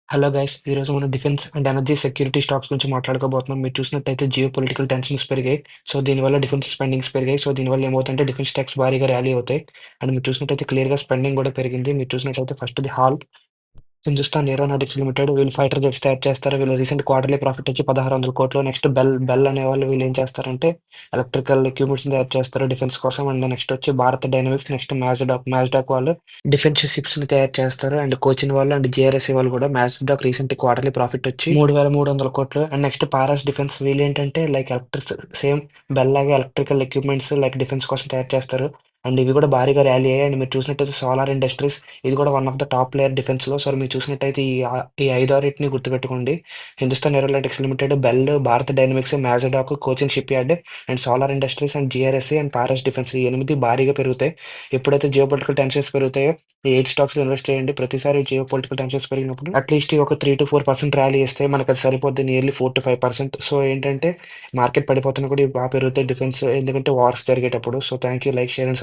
Hello guys! ఈరోజు మనం defence and energy security stocks గురించి మాట్లాడుకోబోతున్నాం. మీరు చూసినట్టయితే జియో పొలిటికల్ టెన్షన్స్ పెరిగాయి. సో, దీనివల్ల డిఫెన్స్ స్పెండింగ్స్ పెరిగాయి. సో, దీనివల్ల ఏమవుతుందంటే డిఫెన్స్ స్టాక్స్ భారీగా ర్యాలీ అవుతాయి. అండ్ మీరు చూసినట్టయితే క్లియర్‌గా స్పెండింగ్ కూడా పెరిగింది. మీరు చూసినట్టయితే ఫస్ట్‌ది హిందుస్థాన్ ఏరోనాటిక్స్ లిమిటెడ్ వీళ్ళు ఫైటర్ జెట్స్ తయారు చేస్తారు. వీళ్ళ రీసెంట్ క్వార్టర్లీ ప్రాఫిట్ వచ్చి 1600 కోట్లు. నెక్స్ట్ బెల్ అనేవాళ్ళు వీళ్ళు ఏం చేస్తారంటే ఎలక్ట్రికల్ ఎక్విప్‌మెంట్స్‌ని తయారు చేస్తారు డిఫెన్స్ కోసం. అండ్ నెక్స్ట్ వచ్చి భారత్ డైనమిక్స్, నెక్స్ట్ మాజ్డాక్ వాళ్ళు డిఫెన్స్ షిప్స్‌ని తయారు చేస్తారు. అండ్ కోచిన్ వాళ్ళు అండ్ జేఆర్ఎస్‌సి వాళ్ళు కూడా మాజ్డాక్ రీసెంట్ క్వార్టర్లీ ప్రాఫిట్ వచ్చి 3300 కోట్లు. అండ్ నెక్స్ట్ పారస్ డిఫెన్స్ వీళ్ళేంటంటే లైక్ సేమ్ బెల్ లాగా ఎలక్ట్రికల్ ఎక్విప్‌మెంట్స్ లైక్ డిఫెన్స్ కోసం తయారు చేస్తారు. అండ్ ఇవి కూడా భారీగా ర్యాలీ అయ్యాయి. అండ్ మీరు చూసినట్టయితే సోలార్ ఇండస్ట్రీస్ ఇది కూడా one of the top player డిఫెన్స్‌లో. సో, మీరు చూసినట్టయితే ఈ 5, 6 గుర్తుపెట్టుకోండి. Hindustan Aeronautics Limited, BEL, Bharat Dynamics, Mazagon Dock, Cochin Shipyard and Solar Industries and GRSC and Paras Defence ఈ 8 భారీగా పెరుగుతాయి. ఎప్పుడైతే జియోపొలిటికల్ టెన్షన్స్ పెరుగుతాయో ఈ 8 స్టాక్స్‌లో ఇన్వెస్ట్ చేయండి. ప్రతిసారి జియోపొలిటికల్ టెన్షన్స్ పెరిగినప్పుడు అట్‌లీస్ట్ ఒక 3-4% ర్యాలీ ఇస్తే మనకది సరిపోద్ది. నియర్లీ 4-5%. సో, ఏంటంటే మార్కెట్ పడిపోతున్నా కూడా ఇవి పెరుగుతాయి డిఫెన్స్ ఎందుకంటే వార్స్ జరిగేటప్పుడు. So, thank you. Like, share and